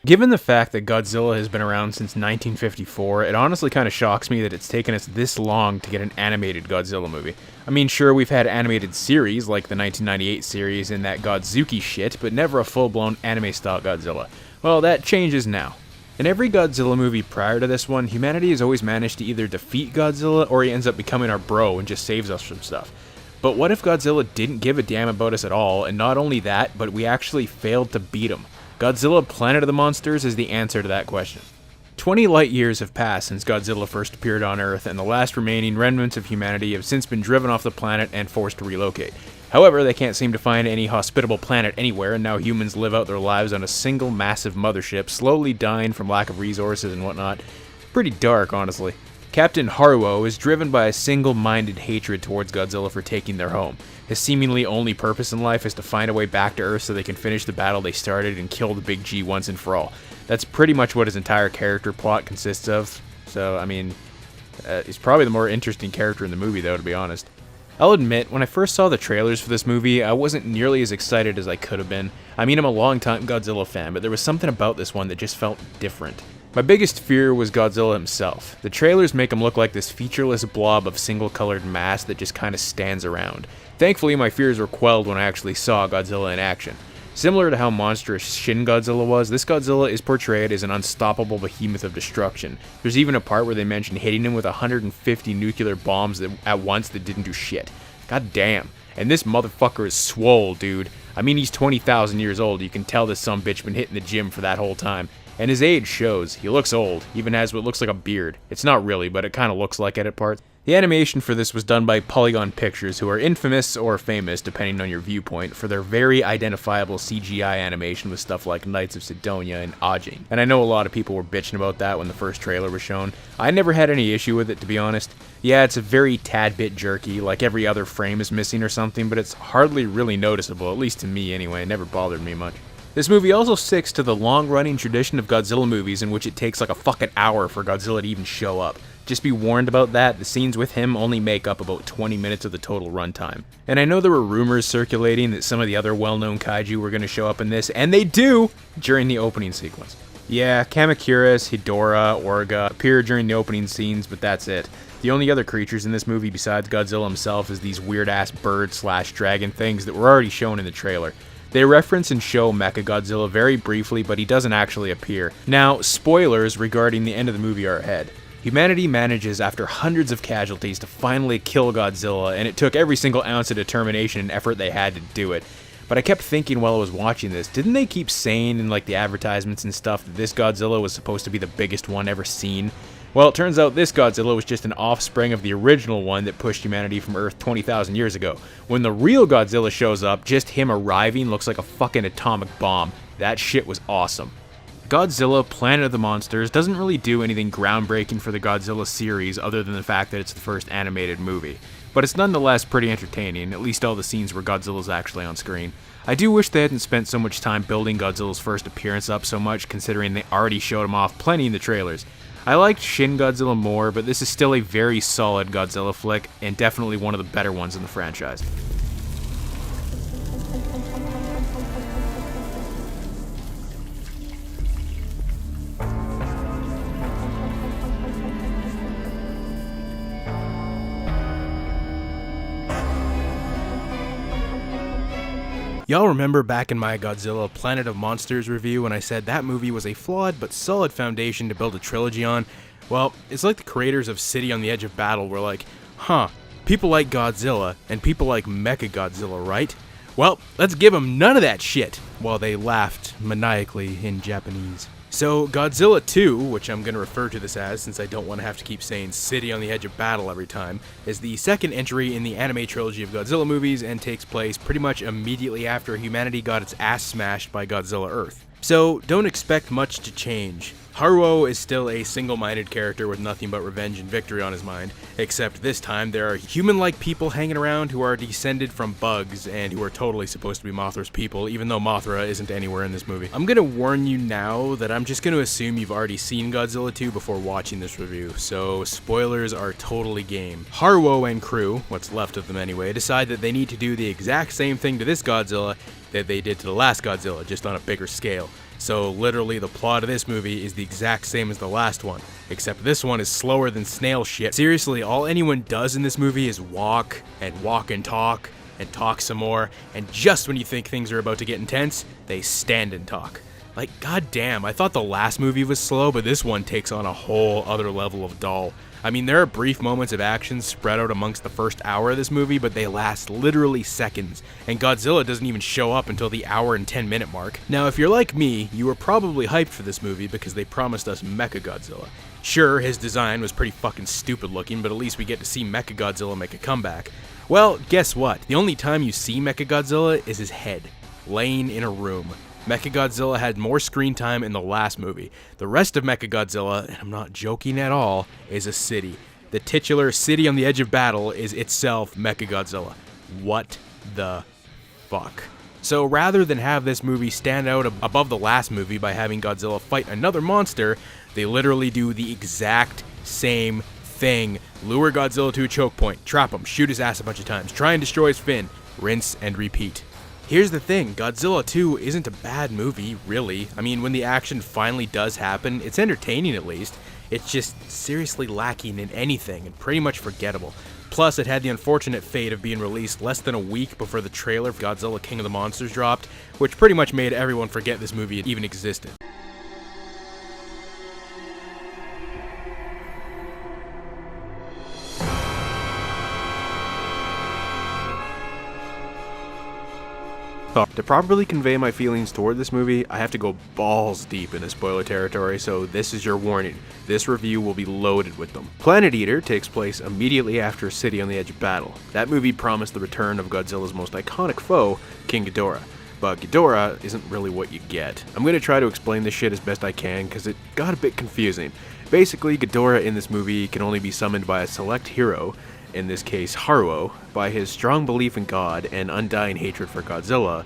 Given the fact that Godzilla has been around since 1954, it honestly kind of shocks me that it's taken us this long to get an animated Godzilla movie. I mean, sure, we've had animated series like the 1998 series and that Godzuki shit, but never a full-blown anime-style Godzilla. Well, that changes now. In every Godzilla movie prior to this one, humanity has always managed to either defeat Godzilla or he ends up becoming our bro and just saves us from stuff. But what if Godzilla didn't give a damn about us at all, and not only that, but we actually failed to beat him? Godzilla Planet of the Monsters is the answer to that question. 20 light years have passed since Godzilla first appeared on Earth, and the last remaining remnants of humanity have since been driven off the planet and forced to relocate. However, they can't seem to find any hospitable planet anywhere, and now humans live out their lives on a single massive mothership, slowly dying from lack of resources and whatnot. It's pretty dark, honestly. Captain Haruo is driven by a single-minded hatred towards Godzilla for taking their home. His seemingly only purpose in life is to find a way back to Earth so they can finish the battle they started and kill the Big G once and for all. That's pretty much what his entire character plot consists of. So, I mean, he's probably the more interesting character in the movie, though, to be honest. I'll admit, when I first saw the trailers for this movie, I wasn't nearly as excited as I could have been. I mean, I'm a long-time Godzilla fan, but there was something about this one that just felt different. My biggest fear was Godzilla himself. The trailers make him look like this featureless blob of single-colored mass that just kind of stands around. Thankfully, my fears were quelled when I actually saw Godzilla in action. Similar to how monstrous Shin Godzilla was, this Godzilla is portrayed as an unstoppable behemoth of destruction. There's even a part where they mention hitting him with 150 nuclear bombs at once that didn't do shit. God damn. And this motherfucker is swole, dude. I mean, he's 20,000 years old. You can tell this sumbitch been hitting the gym for that whole time. And his age shows. He looks old, even has what looks like a beard. It's not really, but it kind of looks like it at parts. The animation for this was done by Polygon Pictures, who are infamous or famous, depending on your viewpoint, for their very identifiable CGI animation with stuff like Knights of Sidonia and Ajin. And I know a lot of people were bitching about that when the first trailer was shown. I never had any issue with it, to be honest. Yeah, it's a very tad bit jerky, like every other frame is missing or something, but it's hardly really noticeable, at least to me anyway. It never bothered me much. This movie also sticks to the long-running tradition of Godzilla movies in which it takes like a fucking hour for Godzilla to even show up. Just be warned about that, the scenes with him only make up about 20 minutes of the total runtime. And I know there were rumors circulating that some of the other well-known kaiju were going to show up in this, and they do, during the opening sequence. Yeah, Kamacuras, Hedorah, Orga appear during the opening scenes, but that's it. The only other creatures in this movie besides Godzilla himself is these weird-ass bird/dragon things that were already shown in the trailer. They reference and show Mechagodzilla very briefly, but he doesn't actually appear. Now, spoilers regarding the end of the movie are ahead. Humanity manages, after hundreds of casualties, to finally kill Godzilla, and it took every single ounce of determination and effort they had to do it. But I kept thinking while I was watching this, didn't they keep saying in like the advertisements and stuff that this Godzilla was supposed to be the biggest one ever seen? Well, it turns out this Godzilla was just an offspring of the original one that pushed humanity from Earth 20,000 years ago. When the real Godzilla shows up, just him arriving looks like a fucking atomic bomb. That shit was awesome. Godzilla Planet of the Monsters doesn't really do anything groundbreaking for the Godzilla series other than the fact that it's the first animated movie. But it's nonetheless pretty entertaining, at least all the scenes where Godzilla's actually on screen. I do wish they hadn't spent so much time building Godzilla's first appearance up so much, considering they already showed him off plenty in the trailers. I liked Shin Godzilla more, but this is still a very solid Godzilla flick, and definitely one of the better ones in the franchise. Y'all remember back in my Godzilla Planet of Monsters review when I said that movie was a flawed but solid foundation to build a trilogy on? Well, it's like the creators of City on the Edge of Battle were like, people like Godzilla and people like Mechagodzilla, right? Well, let's give them none of that shit, while they laughed maniacally in Japanese. So, Godzilla 2, which I'm going to refer to this as since I don't want to have to keep saying City on the Edge of Battle every time, is the second entry in the anime trilogy of Godzilla movies and takes place pretty much immediately after humanity got its ass smashed by Godzilla Earth. So, don't expect much to change. Haruo is still a single-minded character with nothing but revenge and victory on his mind, except this time there are human-like people hanging around who are descended from bugs and who are totally supposed to be Mothra's people, even though Mothra isn't anywhere in this movie. I'm gonna warn you now that I'm just gonna assume you've already seen Godzilla 2 before watching this review, so spoilers are totally game. Haruo and crew, what's left of them anyway, decide that they need to do the exact same thing to this Godzilla that they did to the last Godzilla, just on a bigger scale. So literally the plot of this movie is the exact same as the last one, except this one is slower than snail shit. Seriously, all anyone does in this movie is walk and talk some more, and just when you think things are about to get intense, they stand and talk. Like, goddamn, I thought the last movie was slow, but this one takes on a whole other level of dull. I mean, there are brief moments of action spread out amongst the first hour of this movie, but they last literally seconds, and Godzilla doesn't even show up until the hour and 10-minute mark. Now, if you're like me, you were probably hyped for this movie because they promised us Mechagodzilla. Sure, his design was pretty fucking stupid looking, but at least we get to see Mechagodzilla make a comeback. Well, guess what? The only time you see Mechagodzilla is his head, laying in a room. Mechagodzilla had more screen time in the last movie. The rest of Mechagodzilla, and I'm not joking at all, is a city. The titular city on the edge of battle is itself Mechagodzilla. What the fuck? So rather than have this movie stand out above the last movie by having Godzilla fight another monster, they literally do the exact same thing. Lure Godzilla to a choke point, trap him, shoot his ass a bunch of times, try and destroy his fin, rinse and repeat. Here's the thing, Godzilla 2 isn't a bad movie, really. I mean, when the action finally does happen, it's entertaining at least. It's just seriously lacking in anything and pretty much forgettable. Plus, it had the unfortunate fate of being released less than a week before the trailer for Godzilla King of the Monsters dropped, which pretty much made everyone forget this movie even existed. To properly convey my feelings toward this movie, I have to go balls deep into spoiler territory, so this is your warning. This review will be loaded with them. Planet Eater takes place immediately after a city on the edge of battle. That movie promised the return of Godzilla's most iconic foe, King Ghidorah. But Ghidorah isn't really what you get. I'm going to try to explain this shit as best I can, because it got a bit confusing. Basically, Ghidorah in this movie can only be summoned by a select hero, in this case Haruo, by his strong belief in God and undying hatred for Godzilla,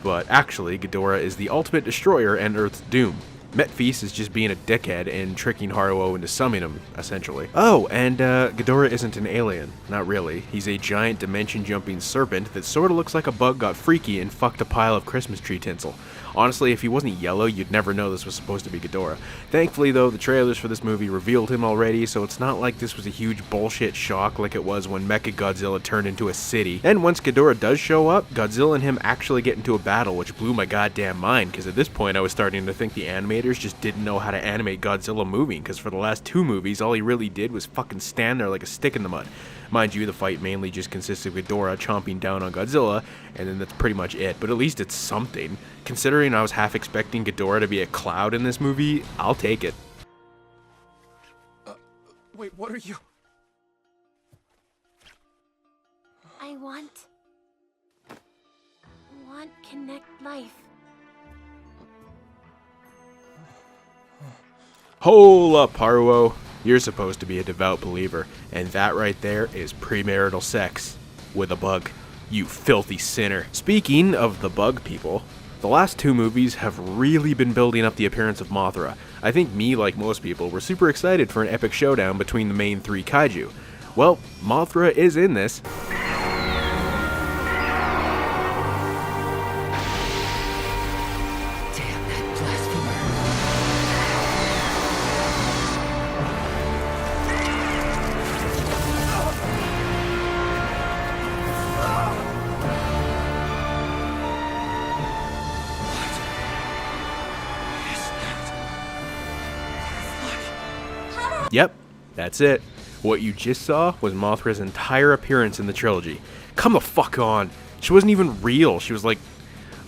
but actually Ghidorah is the ultimate destroyer and Earth's doom. Metfeast is just being a dickhead and tricking Haruo into summoning him, essentially. Oh, and Ghidorah isn't an alien. Not really. He's a giant dimension-jumping serpent that sorta looks like a bug got freaky and fucked a pile of Christmas tree tinsel. Honestly, if he wasn't yellow, you'd never know this was supposed to be Ghidorah. Thankfully, though, the trailers for this movie revealed him already, so it's not like this was a huge bullshit shock like it was when Mechagodzilla turned into a city. And once Ghidorah does show up, Godzilla and him actually get into a battle, which blew my goddamn mind, because at this point I was starting to think the animators just didn't know how to animate Godzilla moving, because for the last two movies, all he really did was fucking stand there like a stick in the mud. Mind you, the fight mainly just consists of Ghidorah chomping down on Godzilla, and then that's pretty much it, but at least it's something. Considering I was half expecting Ghidorah to be a cloud in this movie, I'll take it. Wait, what are you? I want connect life. Hold up, Haruo. You're supposed to be a devout believer, and that right there is premarital sex with a bug. You filthy sinner. Speaking of the bug people, the last two movies have really been building up the appearance of Mothra. I think me, like most people, were super excited for an epic showdown between the main three kaiju. Well, Mothra is in this. Yep, that's it. What you just saw was Mothra's entire appearance in the trilogy. Come the fuck on. She wasn't even real. She was like,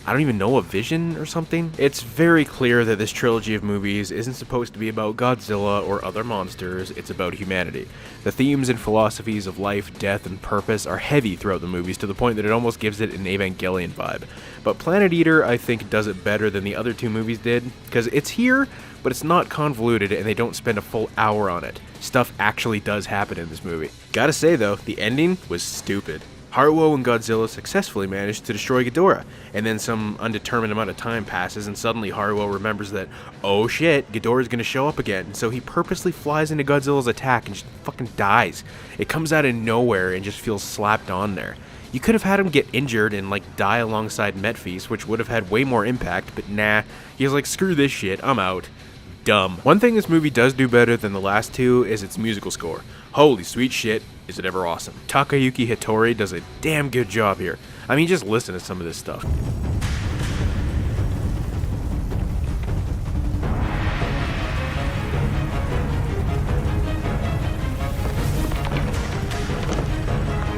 I don't even know, a vision or something? It's very clear that this trilogy of movies isn't supposed to be about Godzilla or other monsters, it's about humanity. The themes and philosophies of life, death, and purpose are heavy throughout the movies to the point that it almost gives it an Evangelion vibe. But Planet Eater, I think, does it better than the other two movies did, because it's here, but it's not convoluted and they don't spend a full hour on it. Stuff actually does happen in this movie. Gotta say though, the ending was stupid. Haruo and Godzilla successfully managed to destroy Ghidorah, and then some undetermined amount of time passes and suddenly Haruo remembers that, oh shit, Ghidorah's gonna show up again, so he purposely flies into Godzilla's attack and just fucking dies. It comes out of nowhere and just feels slapped on there. You could have had him get injured and like die alongside Metfeast, which would have had way more impact, but nah, he's like, screw this shit, I'm out. Dumb. One thing this movie does do better than the last two is its musical score. Holy sweet shit, is it ever awesome. Takayuki Hattori does a damn good job here. I mean, just listen to some of this stuff.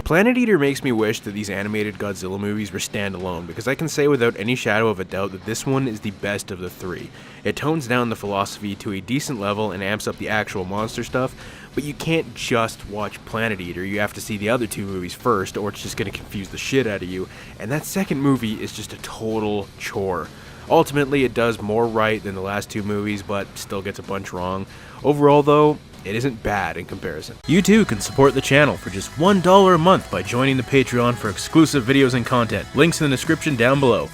Planet Eater makes me wish that these animated Godzilla movies were standalone, because I can say without any shadow of a doubt that this one is the best of the three. It tones down the philosophy to a decent level and amps up the actual monster stuff, but you can't just watch Planet Eater, you have to see the other two movies first, or it's just going to confuse the shit out of you, and that second movie is just a total chore. Ultimately, it does more right than the last two movies, but still gets a bunch wrong. Overall though, it isn't bad in comparison. You too can support the channel for just $1 a month by joining the Patreon for exclusive videos and content. Links in the description down below.